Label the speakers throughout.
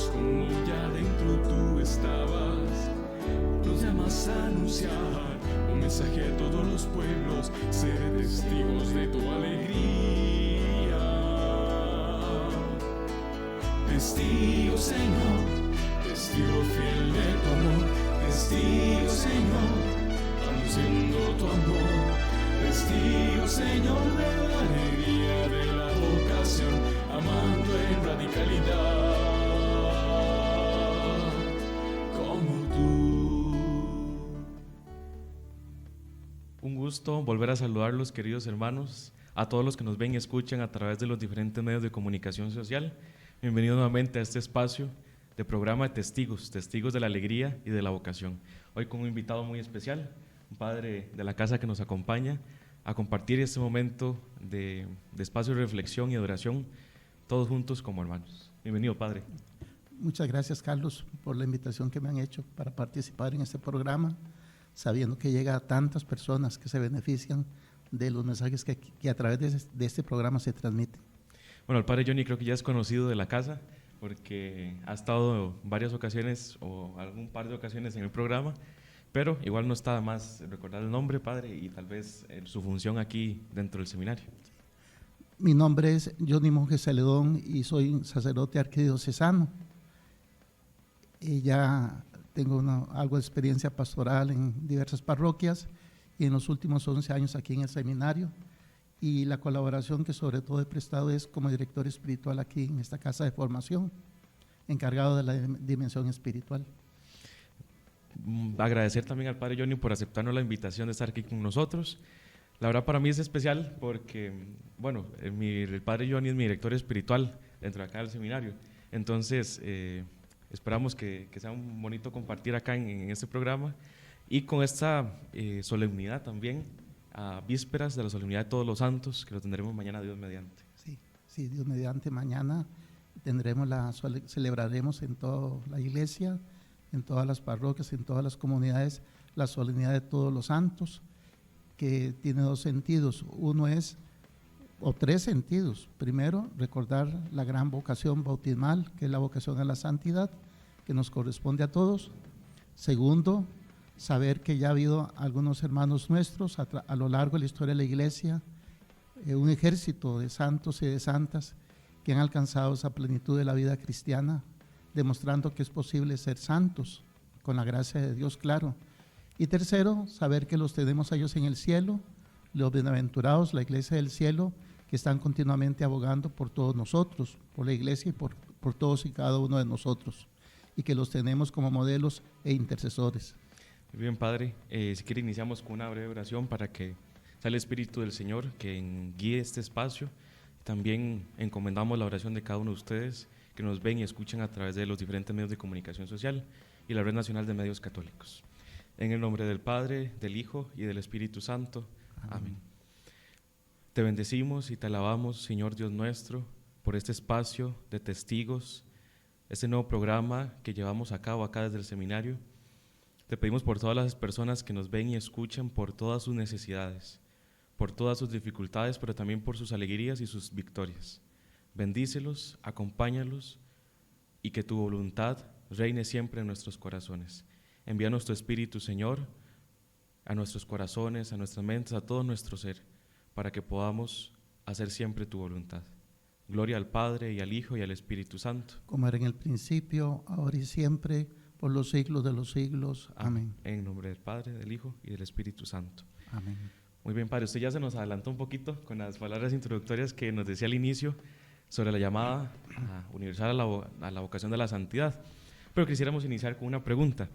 Speaker 1: sabemos cómo ya dentro tú estabas. Nos llamas a anunciar un mensaje a todos los pueblos, ser testigos de tu alegría. Testigo, Señor, testigo fiel de tu amor. Testigo, Señor, anunciando tu amor. Testigo, Señor, de la alegría de la vocación, amando en radicalidad como tú.
Speaker 2: Un gusto volver a saludarlos, queridos hermanos, a todos los que nos ven y escuchan a través de los diferentes medios de comunicación social. Bienvenidos nuevamente a este espacio de programa de testigos, testigos de la alegría y de la vocación. Hoy con un invitado muy especial, un padre de la casa que nos acompaña a compartir este momento de espacio de reflexión y de oración, todos juntos como hermanos. Bienvenido, padre.
Speaker 3: Muchas gracias, Carlos, por la invitación que me han hecho para participar en este programa, sabiendo que llega a tantas personas que se benefician de los mensajes que a través de este programa se transmiten.
Speaker 2: Bueno, el padre Johnny creo que ya es conocido de la casa, porque ha estado varias ocasiones o algún par de ocasiones en el programa, pero igual no está más recordar el nombre, padre, y tal vez su función aquí dentro del seminario.
Speaker 3: Mi nombre es Johnny Monje Celedón y soy sacerdote arquidiocesano. Y ya tengo algo de experiencia pastoral en diversas parroquias y en los últimos 11 años aquí en el seminario. Y la colaboración que sobre todo he prestado es como director espiritual aquí en esta casa de formación, encargado de la dimensión espiritual.
Speaker 2: Agradecer también al padre Johnny por aceptarnos la invitación de estar aquí con nosotros. La verdad para mí es especial porque, bueno, el padre Johnny es mi director espiritual dentro de acá del seminario. Entonces, esperamos que sea un bonito compartir acá en este programa y con esta solemnidad también, a vísperas de la solemnidad de todos los santos, que lo tendremos mañana, Dios mediante.
Speaker 3: Sí, Dios mediante, mañana celebraremos en toda la iglesia, en todas las parroquias, en todas las comunidades, la solemnidad de todos los santos, que tiene dos sentidos. Uno es, o tres sentidos. Primero, recordar la gran vocación bautismal, que es la vocación a la santidad, que nos corresponde a todos. Segundo, saber que ya ha habido algunos hermanos nuestros a lo largo de la historia de la iglesia, un ejército de santos y de santas que han alcanzado esa plenitud de la vida cristiana, demostrando que es posible ser santos, con la gracia de Dios, claro. Y tercero, saber que los tenemos a ellos en el cielo, los bienaventurados, la iglesia del cielo, que están continuamente abogando por todos nosotros, por la iglesia y por todos y cada uno de nosotros, y que los tenemos como modelos e intercesores.
Speaker 2: Muy bien, padre. Si quiere iniciamos con una breve oración para que sea el Espíritu del Señor que guíe este espacio. También encomendamos la oración de cada uno de ustedes que nos ven y escuchan a través de los diferentes medios de comunicación social y la Red Nacional de Medios Católicos. En el nombre del Padre, del Hijo y del Espíritu Santo. Amén. Te bendecimos y te alabamos, Señor Dios nuestro, por este espacio de testigos, este nuevo programa que llevamos a cabo acá desde el seminario. Te pedimos por todas las personas que nos ven y escuchan, por todas sus necesidades, por todas sus dificultades, pero también por sus alegrías y sus victorias. Bendícelos, acompáñalos y que tu voluntad reine siempre en nuestros corazones. Envíanos tu Espíritu, Señor, a nuestros corazones, a nuestras mentes, a todo nuestro ser, para que podamos hacer siempre tu voluntad. Gloria al Padre y al Hijo y al Espíritu Santo.
Speaker 3: Como era en el principio, ahora y siempre, por los siglos de los siglos. Amén.
Speaker 2: En nombre del Padre, del Hijo y del Espíritu Santo.
Speaker 3: Amén.
Speaker 2: Muy bien, padre, usted ya se nos adelantó un poquito con las palabras introductorias que nos decía al inicio sobre la llamada universal a la vocación de la santidad. Pero quisiéramos iniciar con una pregunta,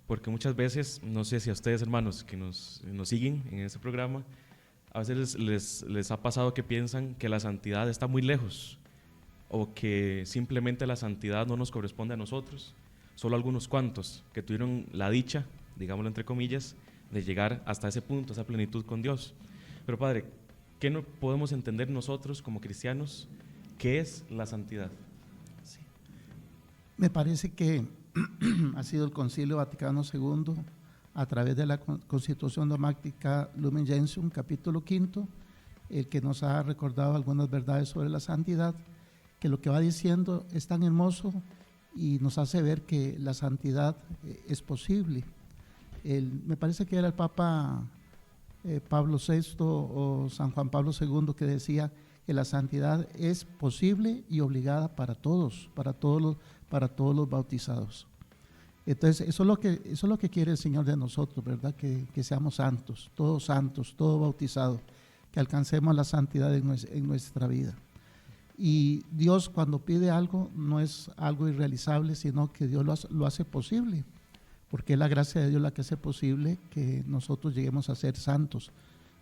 Speaker 2: porque muchas veces, no sé si a ustedes, hermanos, que nos siguen en este programa, a veces les ha pasado que piensan que la santidad está muy lejos o que simplemente la santidad no nos corresponde a nosotros, solo algunos cuantos que tuvieron la dicha, digámoslo entre comillas, de llegar hasta ese punto, esa plenitud con Dios. Pero padre, ¿qué no podemos entender nosotros como cristianos? ¿Qué es la santidad?
Speaker 3: Sí. Me parece que ha sido el Concilio Vaticano II, a través de la Constitución Dogmática Lumen Gentium, capítulo 5, el que nos ha recordado algunas verdades sobre la santidad, que lo que va diciendo es tan hermoso y nos hace ver que la santidad es posible. Me parece que era el Papa Pablo VI o San Juan Pablo II que decía que la santidad es posible y obligada para todos los bautizados. Entonces, eso es lo que quiere el Señor de nosotros, ¿verdad? Que seamos santos, todo bautizado, que alcancemos la santidad en nuestra vida. Y Dios, cuando pide algo, no es algo irrealizable, sino que Dios lo hace posible, porque es la gracia de Dios la que hace posible que nosotros lleguemos a ser santos.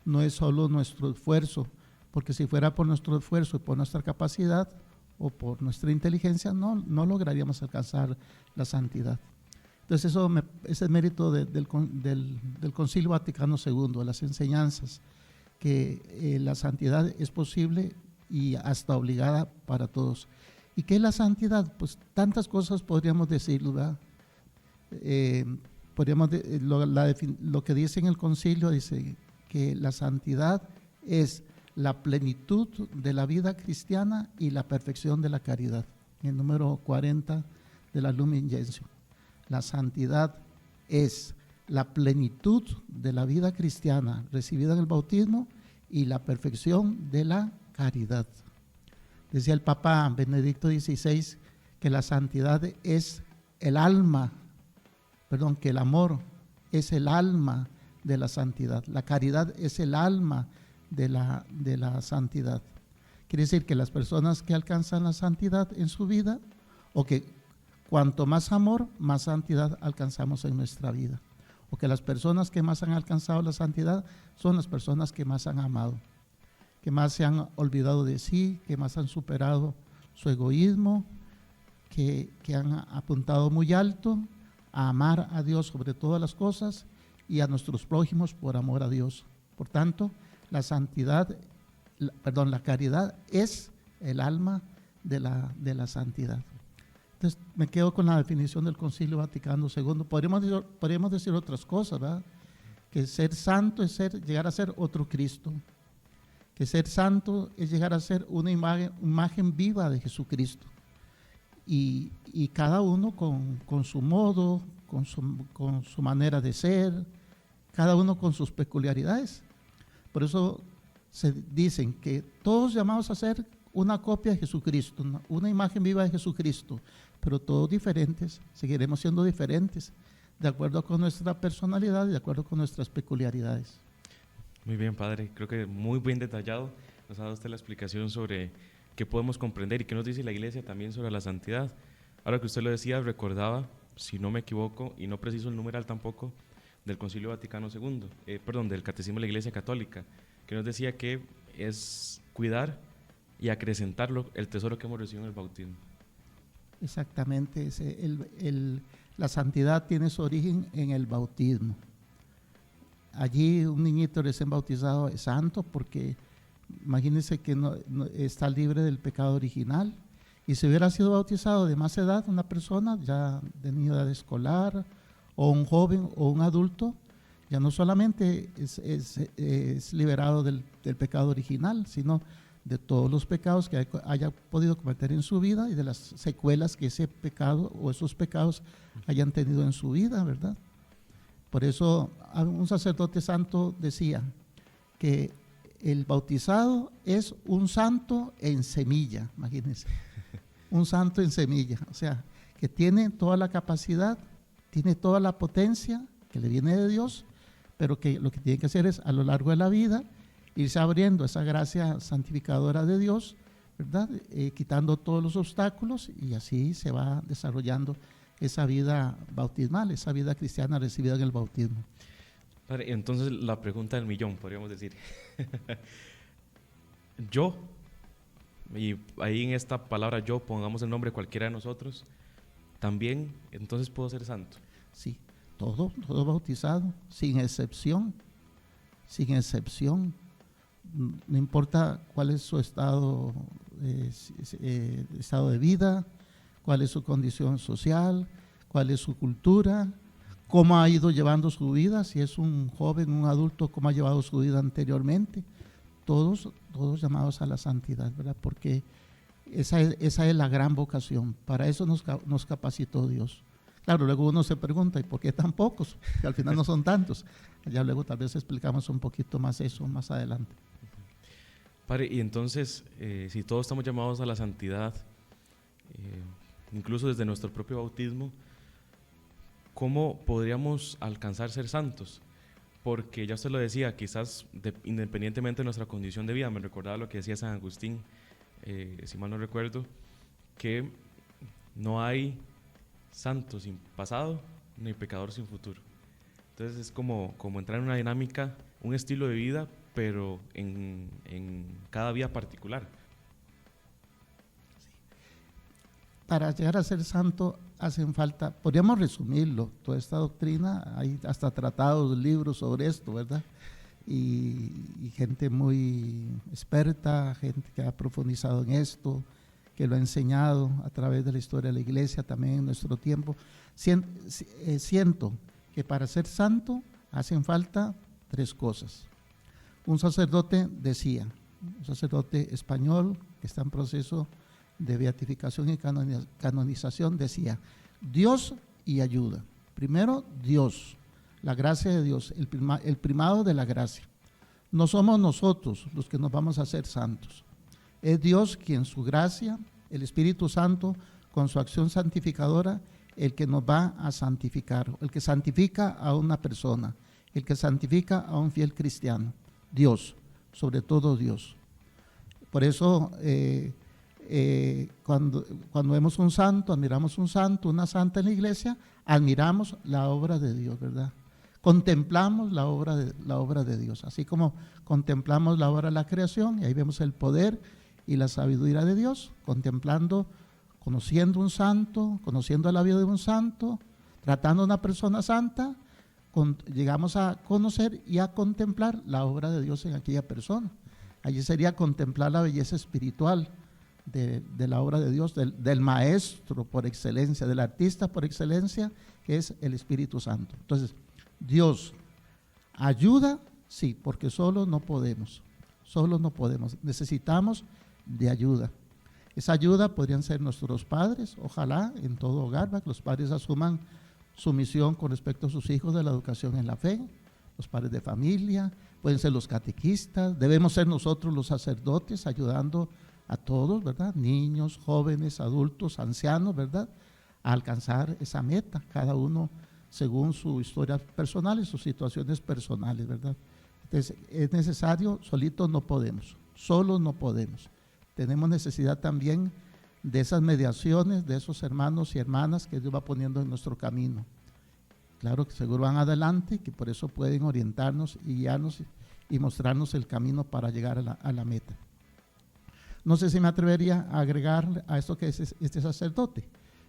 Speaker 3: No es solo nuestro esfuerzo, porque si fuera por nuestro esfuerzo y por nuestra capacidad o por nuestra inteligencia, no lograríamos alcanzar la santidad. Entonces ese es mérito del Concilio Vaticano II, de las enseñanzas, que la santidad es posible y hasta obligada para todos. ¿Y qué es la santidad? Pues tantas cosas podríamos decir, ¿verdad? Lo que dice en el concilio dice que la santidad es la plenitud de la vida cristiana y la perfección de la caridad. En el número 40 de la Lumen Gentium. La santidad es la plenitud de la vida cristiana recibida en el bautismo y la perfección de la caridad. Decía el Papa Benedicto XVI que la santidad es el alma, que el amor es el alma de la santidad. La caridad es el alma de la santidad. Quiere decir que las personas que alcanzan la santidad en su vida, o que cuanto más amor, más santidad alcanzamos en nuestra vida. O que las personas que más han alcanzado la santidad son las personas que más han amado, que más se han olvidado de sí, que más han superado su egoísmo, que han apuntado muy alto a amar a Dios sobre todas las cosas y a nuestros prójimos por amor a Dios. Por tanto, la caridad es el alma de la santidad. Entonces, me quedo con la definición del Concilio Vaticano II. Podríamos decir otras cosas, ¿verdad? Que ser santo es llegar a ser otro Cristo. Que ser santo es llegar a ser una imagen viva de Jesucristo. Y cada uno con su modo, con su manera de ser, cada uno con sus peculiaridades. Por eso se dicen que todos llamados a ser una copia de Jesucristo, una imagen viva de Jesucristo, pero todos diferentes, seguiremos siendo diferentes, de acuerdo con nuestra personalidad y de acuerdo con nuestras peculiaridades.
Speaker 2: Muy bien, Padre, creo que muy bien detallado nos ha dado usted la explicación sobre qué podemos comprender y qué nos dice la Iglesia también sobre la santidad. Ahora que usted lo decía, recordaba, si no me equivoco, y no preciso el numeral tampoco, del Concilio Vaticano II, del Catecismo de la Iglesia Católica, que nos decía que es cuidar y acrecentar el tesoro que hemos recibido en el bautismo.
Speaker 3: Exactamente, la santidad tiene su origen en el bautismo. Allí un niñito recién bautizado es santo porque imagínense que no está libre del pecado original, y si hubiera sido bautizado de más edad, una persona ya de niño de edad escolar, o un joven o un adulto, ya no solamente es liberado del pecado original, sino de todos los pecados que haya podido cometer en su vida y de las secuelas que ese pecado o esos pecados hayan tenido en su vida, ¿verdad? Por eso un sacerdote santo decía que el bautizado es un santo en semilla, imagínense, un santo en semilla, o sea, que tiene toda la capacidad, tiene toda la potencia que le viene de Dios, pero que lo que tiene que hacer es a lo largo de la vida irse abriendo esa gracia santificadora de Dios, ¿verdad? Quitando todos los obstáculos, y así se va desarrollando esa vida bautismal, esa vida cristiana recibida en el bautismo.
Speaker 2: Padre, entonces la pregunta del millón, podríamos decir. Yo, y ahí en esta palabra yo pongamos el nombre de cualquiera de nosotros, también entonces puedo ser santo.
Speaker 3: Sí, todo bautizado, sin excepción. No importa cuál es su estado de vida, cuál es su condición social, cuál es su cultura, cómo ha ido llevando su vida, si es un joven, un adulto, cómo ha llevado su vida anteriormente. Todos llamados a la santidad, ¿verdad? Porque Esa es la gran vocación. Para eso nos capacitó Dios. Claro, luego uno se pregunta, ¿y por qué tan pocos? Que al final no son tantos. Ya luego tal vez explicamos un poquito más eso más adelante.
Speaker 2: Padre, y entonces, si todos estamos llamados a la santidad, incluso desde nuestro propio bautismo, ¿cómo podríamos alcanzar ser santos? Porque ya usted lo decía, quizás independientemente de nuestra condición de vida, me recordaba lo que decía San Agustín, si mal no recuerdo, que no hay santo sin pasado, ni pecador sin futuro. Entonces es como entrar en una dinámica, un estilo de vida, pero en cada vida particular.
Speaker 3: Para llegar a ser santo hacen falta, podríamos resumirlo, toda esta doctrina, hay hasta tratados, libros sobre esto, ¿verdad? Y gente muy experta, gente que ha profundizado en esto, que lo ha enseñado a través de la historia de la iglesia, también en nuestro tiempo. Siento que para ser santo hacen falta 3 cosas. Un sacerdote decía, un sacerdote español que está en proceso de beatificación y canonización, decía, Dios y ayuda. Primero, Dios, la gracia de Dios, el primado de la gracia. No somos nosotros los que nos vamos a hacer santos. Es Dios quien su gracia, el Espíritu Santo, con su acción santificadora, el que nos va a santificar, el que santifica a una persona, el que santifica a un fiel cristiano. Dios, sobre todo Dios. Por eso, cuando vemos un santo, admiramos un santo, una santa en la iglesia, admiramos la obra de Dios, ¿verdad? Contemplamos la obra de Dios, así como contemplamos la obra de la creación, y ahí vemos el poder y la sabiduría de Dios, conociendo un santo, conociendo la vida de un santo, tratando a una persona santa, llegamos a conocer y a contemplar la obra de Dios en aquella persona. Allí sería contemplar la belleza espiritual de la obra de Dios, del maestro por excelencia, del artista por excelencia, que es el Espíritu Santo. Entonces, Dios ayuda, sí, porque solo no podemos, necesitamos de ayuda. Esa ayuda podrían ser nuestros padres, ojalá en todo hogar, ¿va? Que los padres asuman su misión con respecto a sus hijos de la educación en la fe, los padres de familia, pueden ser los catequistas, debemos ser nosotros los sacerdotes ayudando a todos, ¿verdad? Niños, jóvenes, adultos, ancianos, ¿verdad? A alcanzar esa meta, cada uno según su historia personal y sus situaciones personales, ¿verdad? Entonces, es necesario, solitos no podemos, solos no podemos. Tenemos necesidad también de esas mediaciones, de esos hermanos y hermanas que Dios va poniendo en nuestro camino. Claro que seguro van adelante, que por eso pueden orientarnos y guiarnos y mostrarnos el camino para llegar a la meta. No sé si me atrevería a agregar a esto que es este sacerdote.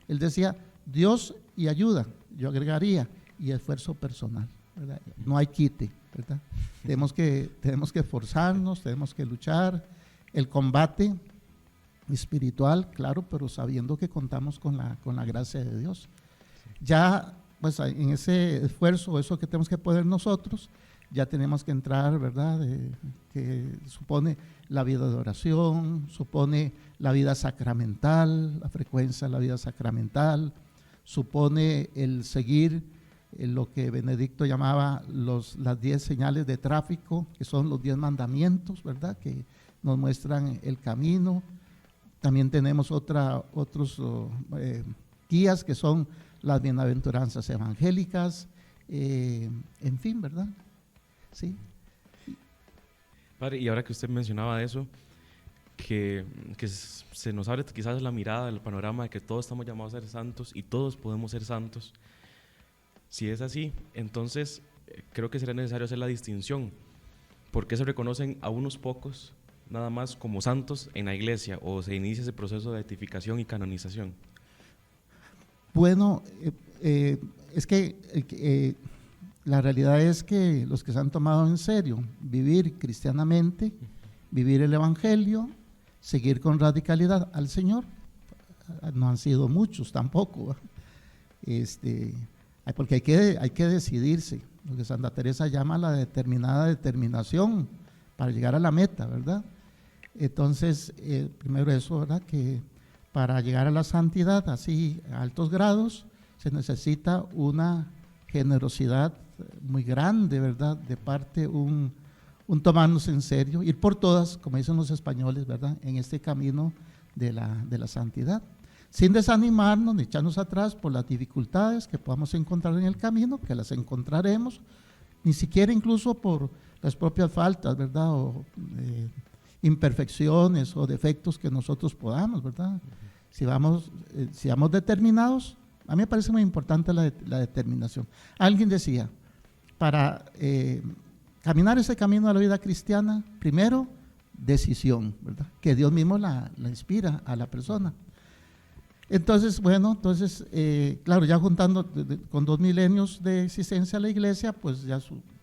Speaker 3: Él decía, Dios y ayuda, yo agregaría, y esfuerzo personal, ¿verdad? No hay quite, ¿verdad? Tenemos que esforzarnos, tenemos que luchar, el combate espiritual, claro, pero sabiendo que contamos con la gracia de Dios. Ya, pues en ese esfuerzo, eso que tenemos que poner nosotros, ya tenemos que entrar, ¿verdad? Que supone la vida de oración, supone la vida sacramental, la frecuencia de la vida sacramental, supone el seguir lo que Benedicto llamaba las 10 señales de tráfico, que son los 10 mandamientos, ¿verdad? Que nos muestran el camino. También tenemos otros guías que son las bienaventuranzas evangélicas, en fin, ¿verdad? Sí.
Speaker 2: Padre, y ahora que usted mencionaba eso, que se nos abre quizás la mirada, el panorama de que todos estamos llamados a ser santos y todos podemos ser santos. Si es así, entonces creo que será necesario hacer la distinción. ¿Por qué se reconocen a unos pocos nada más como santos en la iglesia o se inicia ese proceso de beatificación y canonización?
Speaker 3: Bueno, es que la realidad es que los que se han tomado en serio vivir cristianamente, vivir el evangelio, seguir con radicalidad al Señor, no han sido muchos tampoco, porque hay que decidirse, lo que Santa Teresa llama la determinada determinación para llegar a la meta, ¿verdad? Entonces, primero eso, ¿verdad? Que para llegar a la santidad, así a altos grados, se necesita una generosidad muy grande, ¿verdad? De parte, un tomarnos en serio, ir por todas, como dicen los españoles, ¿verdad? En este camino de la santidad, sin desanimarnos ni echarnos atrás por las dificultades que podamos encontrar en el camino, que las encontraremos, ni siquiera incluso por las propias faltas, ¿verdad? O imperfecciones o defectos que nosotros podamos, ¿verdad? Si vamos determinados, a mí me parece muy importante la determinación. Alguien decía, para caminar ese camino de la vida cristiana, primero, decisión, ¿verdad? Que Dios mismo la inspira a la persona. Entonces, bueno, claro, ya juntando con 2 milenios de existencia de la iglesia, pues ya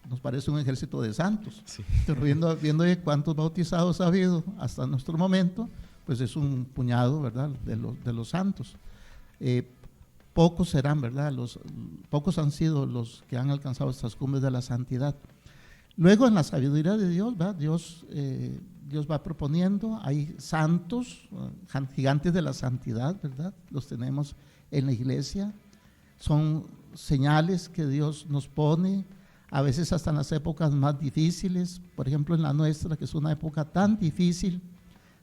Speaker 3: nos parece un ejército de santos. Sí. Pero viendo cuántos bautizados ha habido hasta nuestro momento, pues es un puñado, ¿verdad?, de los santos. Pocos serán, ¿verdad?, pocos han sido los que han alcanzado estas cumbres de la santidad. Luego, en la sabiduría de Dios, ¿verdad?, Dios va proponiendo, hay santos, gigantes de la santidad, ¿verdad? Los tenemos en la iglesia, son señales que Dios nos pone, a veces hasta en las épocas más difíciles, por ejemplo en la nuestra, que es una época tan difícil,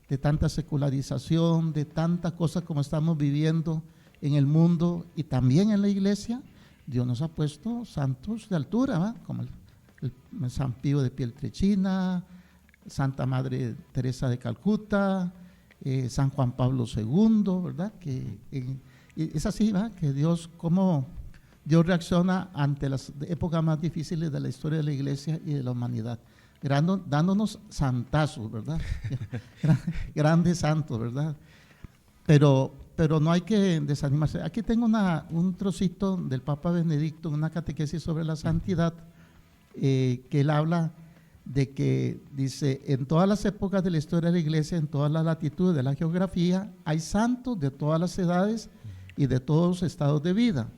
Speaker 3: de tanta secularización, de tanta cosa como estamos viviendo en el mundo y también en la iglesia. Dios nos ha puesto santos de altura, ¿verdad? Como el San Pío de Pietrelcina, Santa Madre Teresa de Calcuta, San Juan Pablo II, ¿verdad? Que es así, ¿verdad? Que cómo Dios reacciona ante las épocas más difíciles de la historia de la iglesia y de la humanidad, dándonos santazos, ¿verdad? Grandes santos, ¿verdad? Pero no hay que desanimarse. Aquí tengo un trocito del Papa Benedicto, una catequesis sobre la santidad, que él habla de que, dice, en todas las épocas de la historia de la iglesia, en todas las latitudes de la geografía, hay santos de todas las edades y de todos los estados de vida.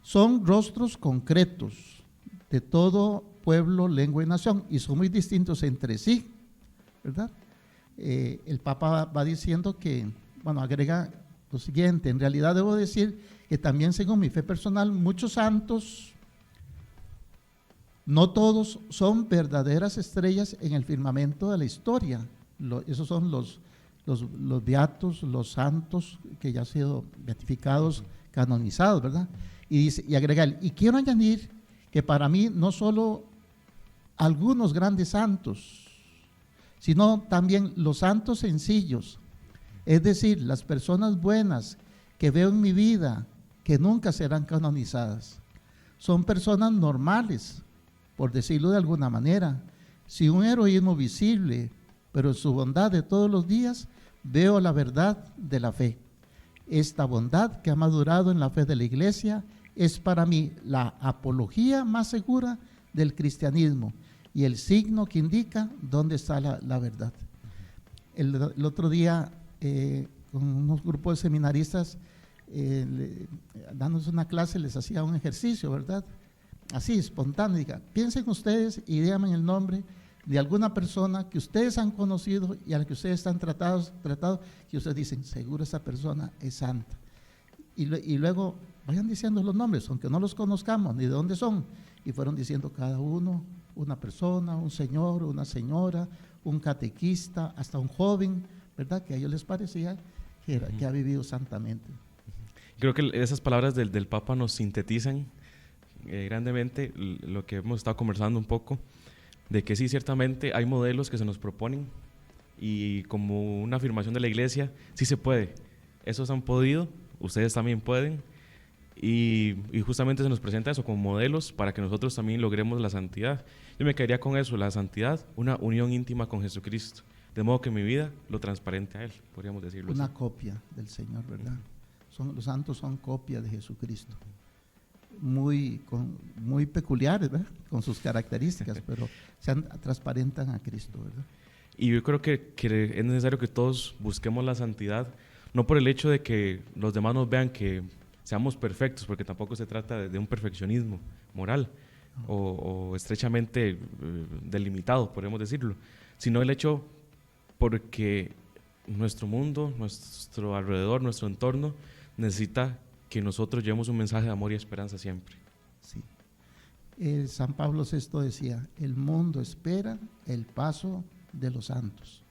Speaker 3: Son rostros concretos de todo pueblo, lengua y nación, y son muy distintos entre sí, ¿verdad? El Papa va diciendo que, bueno, agrega lo siguiente: en realidad debo decir que también, según mi fe personal, muchos santos, no todos, son verdaderas estrellas en el firmamento de la historia. Esos son los beatos, los santos que ya han sido beatificados, canonizados, ¿verdad? Y dice, y agrega, y quiero añadir que para mí no solo algunos grandes santos, sino también los santos sencillos, es decir, las personas buenas que veo en mi vida, que nunca serán canonizadas, son personas normales, por decirlo de alguna manera, sin un heroísmo visible, pero en su bondad de todos los días veo la verdad de la fe. Esta bondad que ha madurado en la fe de la iglesia es para mí la apología más segura del cristianismo y el signo que indica dónde está la verdad. El otro día, con unos grupos de seminaristas, dándonos una clase, les hacía un ejercicio, ¿verdad? Así, espontáneo, diga, piensen ustedes y díganme el nombre de alguna persona que ustedes han conocido y a la que ustedes están tratados, y ustedes dicen, seguro esa persona es santa. Y luego vayan diciendo los nombres, aunque no los conozcamos ni de dónde son. Y fueron diciendo cada uno, una persona, un señor, una señora, un catequista, hasta un joven, ¿verdad? Que a ellos les parecía que ha vivido santamente.
Speaker 2: Creo que esas palabras del Papa nos sintetizan grandemente lo que hemos estado conversando un poco, de que sí, ciertamente hay modelos que se nos proponen y como una afirmación de la iglesia, sí se puede, esos han podido, ustedes también pueden, y justamente se nos presenta eso como modelos para que nosotros también logremos la santidad. Yo me quedaría con eso, la santidad, una unión íntima con Jesucristo, de modo que mi vida lo transparente a Él, podríamos decirlo
Speaker 3: una
Speaker 2: así.
Speaker 3: Copia del Señor, ¿verdad? Los santos son copia de Jesucristo. Muy peculiares, ¿verdad? Con sus características, pero transparentan a Cristo, ¿verdad?
Speaker 2: Y yo creo que es necesario que todos busquemos la santidad, no por el hecho de que los demás nos vean que seamos perfectos, porque tampoco se trata de un perfeccionismo moral o estrechamente delimitado, podemos decirlo, sino el hecho porque nuestro mundo, nuestro alrededor, nuestro entorno necesita que nosotros llevemos un mensaje de amor y esperanza siempre.
Speaker 3: Sí. San Pablo VI decía, el mundo espera el paso de los santos.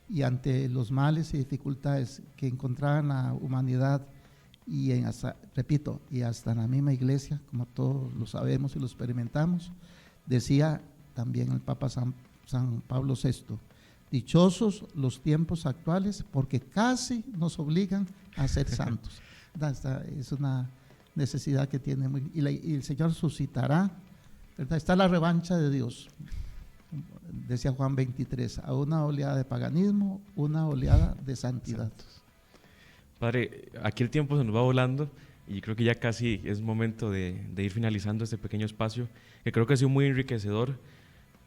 Speaker 3: Y ante los males y dificultades que encontraba la humanidad, y repito, y hasta en la misma iglesia, como todos lo sabemos y lo experimentamos, decía también el Papa San Pablo VI, dichosos los tiempos actuales porque casi nos obligan a ser santos. Esta es una necesidad que tiene y el Señor suscitará, ¿verdad? Está la revancha de Dios, decía Juan 23, a una oleada de paganismo, una oleada de santidad.
Speaker 2: Padre, aquí el tiempo se nos va volando y creo que ya casi es momento de ir finalizando este pequeño espacio, que creo que ha sido muy enriquecedor,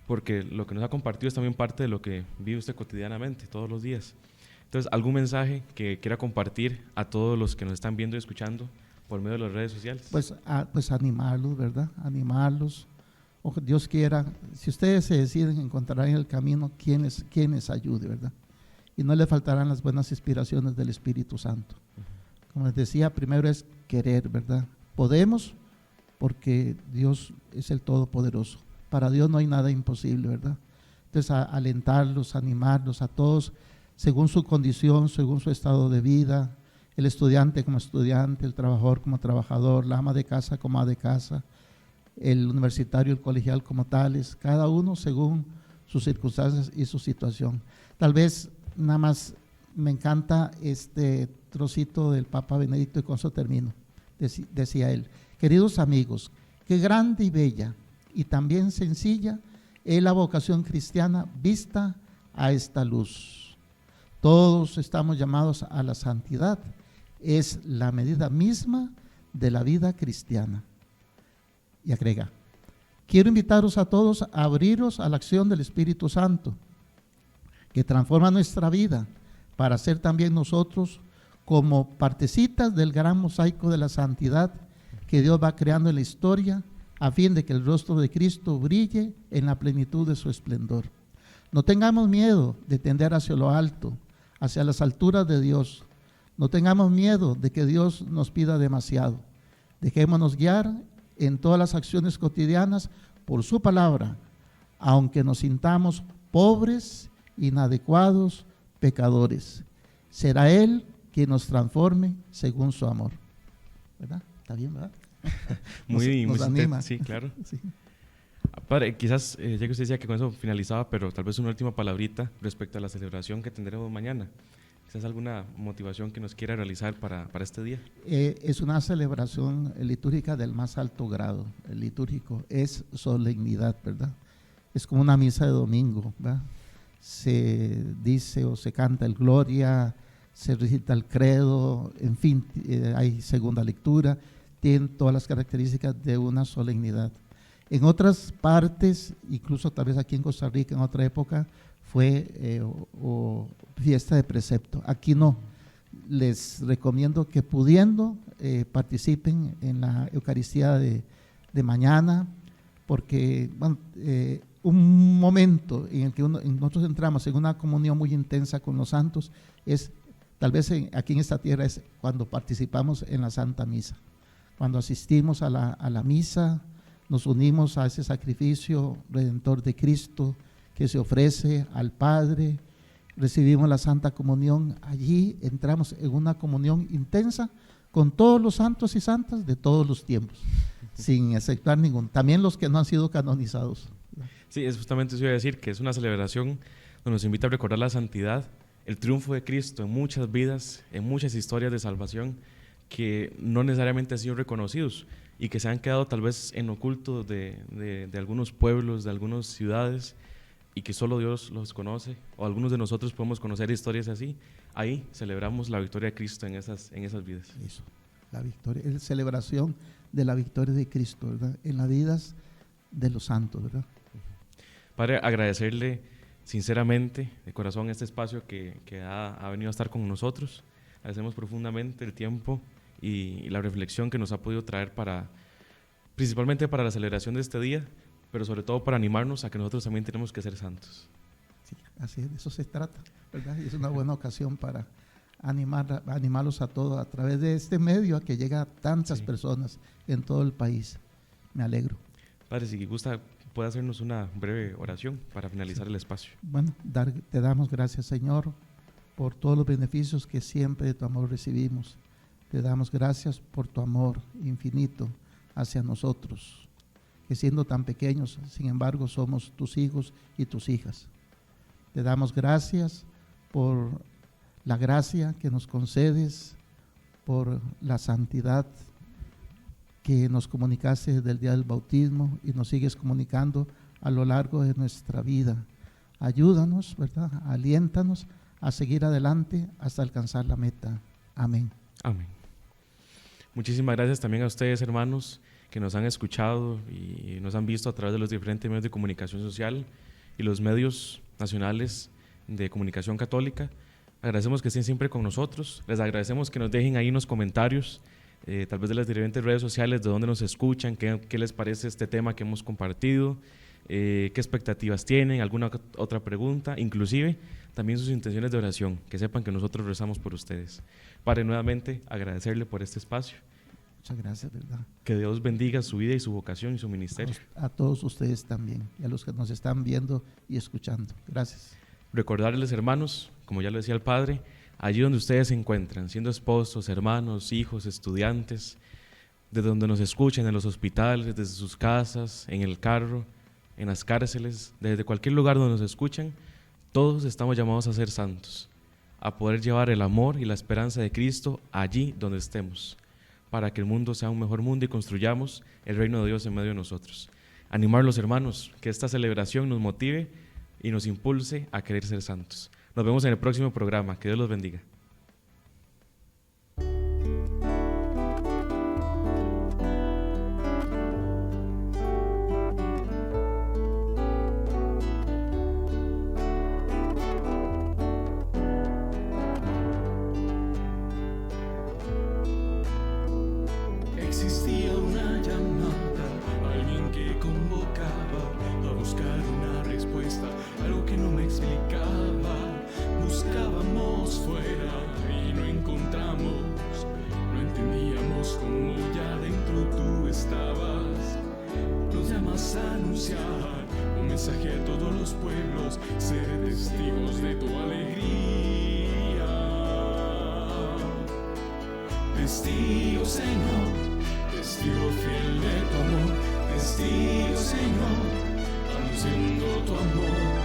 Speaker 2: porque lo que nos ha compartido es también parte de lo que vive usted cotidianamente, todos los días. Entonces, ¿algún mensaje que quiera compartir a todos los que nos están viendo y escuchando por medio de las redes sociales?
Speaker 3: Pues animarlos, ¿verdad? Animarlos. O Dios quiera, si ustedes se deciden, encontrarán en el camino quien les ayude, ¿verdad? Y no les faltarán las buenas inspiraciones del Espíritu Santo. Como les decía, primero es querer, ¿verdad? Podemos porque Dios es el Todopoderoso. Para Dios no hay nada imposible, ¿verdad? Entonces, alentarlos, animarlos a todos, según su condición, según su estado de vida, el estudiante como estudiante, el trabajador como trabajador, la ama de casa como ama de casa, el universitario, el colegial como tales, cada uno según sus circunstancias y su situación. Tal vez nada más me encanta este trocito del Papa Benedicto y con eso termino. Decía él, queridos amigos, qué grande y bella y también sencilla es la vocación cristiana vista a esta luz. Todos estamos llamados a la santidad, es la medida misma de la vida cristiana. Y agrega, quiero invitaros a todos a abriros a la acción del Espíritu Santo, que transforma nuestra vida para ser también nosotros como partecitas del gran mosaico de la santidad que Dios va creando en la historia a fin de que el rostro de Cristo brille en la plenitud de su esplendor. No tengamos miedo de tender hacia lo alto, hacia las alturas de Dios. No tengamos miedo de que Dios nos pida demasiado. Dejémonos guiar en todas las acciones cotidianas por su palabra, aunque nos sintamos pobres, inadecuados, pecadores. Será Él quien nos transforme según su amor. ¿Verdad? ¿Está bien, verdad?
Speaker 2: Muy
Speaker 3: anima.
Speaker 2: Sí, claro.
Speaker 3: Sí.
Speaker 2: Padre, quizás, ya que usted decía que con eso finalizaba, pero tal vez una última palabrita respecto a la celebración que tendremos mañana. ¿Quizás alguna motivación que nos quiera realizar para este día?
Speaker 3: Es una celebración litúrgica del más alto grado. El litúrgico es solemnidad, ¿verdad? Es como una misa de domingo, ¿verdad? Se dice o se canta el Gloria, se recita el credo, en fin, hay segunda lectura, tienen todas las características de una solemnidad. En otras partes, incluso tal vez aquí en Costa Rica en otra época, fue fiesta de precepto. Aquí no. Les recomiendo que pudiendo participen en la Eucaristía de mañana, porque bueno, un momento en el que nosotros entramos en una comunión muy intensa con los santos es, tal vez aquí en esta tierra, es cuando participamos en la Santa Misa. Cuando asistimos a la misa, nos unimos a ese sacrificio redentor de Cristo que se ofrece al Padre, recibimos la Santa Comunión, allí entramos en una comunión intensa con todos los santos y santas de todos los tiempos, sin exceptuar ninguno, también los que no han sido canonizados.
Speaker 2: Sí, es justamente eso iba a decir, que es una celebración donde nos invita a recordar la santidad, el triunfo de Cristo en muchas vidas, en muchas historias de salvación que no necesariamente han sido reconocidos y que se han quedado tal vez en oculto de algunos pueblos, de algunas ciudades, y que solo Dios los conoce, o algunos de nosotros podemos conocer historias así. Ahí celebramos la victoria de Cristo en esas vidas.
Speaker 3: Eso, la victoria, es celebración de la victoria de Cristo, ¿verdad? En las vidas de los santos, ¿verdad?
Speaker 2: Padre, agradecerle sinceramente, de corazón, este espacio que ha venido a estar con nosotros. Agradecemos profundamente el tiempo y la reflexión que nos ha podido traer principalmente para la celebración de este día, pero sobre todo para animarnos a que nosotros también tenemos que ser santos.
Speaker 3: Sí. Así, de eso se trata, ¿verdad? Y es una buena ocasión para animarlos a todos a través de este medio, a que llega a tantas personas en todo el país. Me alegro.
Speaker 2: Padre, si gusta, puede hacernos una breve oración para finalizar el espacio.
Speaker 3: Bueno, te damos gracias, Señor, por todos los beneficios que siempre de tu amor recibimos. Te damos gracias por tu amor infinito hacia nosotros, que siendo tan pequeños, sin embargo, somos tus hijos y tus hijas. Te damos gracias por la gracia que nos concedes, por la santidad que nos comunicaste desde el día del bautismo y nos sigues comunicando a lo largo de nuestra vida. Ayúdanos, ¿verdad? Aliéntanos a seguir adelante hasta alcanzar la meta. Amén.
Speaker 2: Amén. Muchísimas gracias también a ustedes, hermanos, que nos han escuchado y nos han visto a través de los diferentes medios de comunicación social y los medios nacionales de comunicación católica. Agradecemos que estén siempre con nosotros. Les agradecemos que nos dejen ahí unos comentarios, tal vez de las diferentes redes sociales, de dónde nos escuchan, qué les parece este tema que hemos compartido, qué expectativas tienen, alguna otra pregunta, inclusive también sus intenciones de oración, que sepan que nosotros rezamos por ustedes. Padre, nuevamente agradecerle por este espacio.
Speaker 3: Muchas gracias, ¿verdad?
Speaker 2: Que Dios bendiga su vida y su vocación y su ministerio.
Speaker 3: A todos ustedes también y a los que nos están viendo y escuchando. Gracias.
Speaker 2: Recordarles, hermanos, como ya lo decía el Padre, allí donde ustedes se encuentran, siendo esposos, hermanos, hijos, estudiantes, de donde nos escuchen, en los hospitales, desde sus casas, en el carro, en las cárceles, desde cualquier lugar donde nos escuchan, todos estamos llamados a ser santos, a poder llevar el amor y la esperanza de Cristo allí donde estemos, para que el mundo sea un mejor mundo y construyamos el reino de Dios en medio de nosotros. Animar a los hermanos, que esta celebración nos motive y nos impulse a querer ser santos. Nos vemos en el próximo programa. Que Dios los bendiga.
Speaker 1: Existía una llamada, alguien que convocaba a buscar una respuesta, algo que no me explicaba. Buscábamos fuera y no encontramos, no entendíamos cómo ya dentro tú estabas. Nos llamas a anunciar un mensaje a todos los pueblos, ser testigos de tu alegría. Testigo, Señor, testigo fiel de tu amor, testigo, Señor, anunciando tu amor,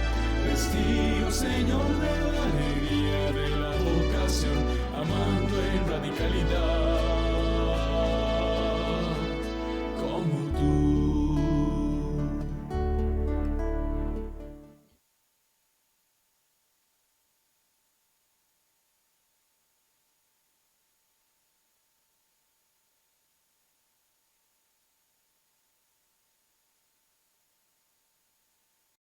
Speaker 1: testigo, Señor, de la alegría de la vocación, amando en radicalidad.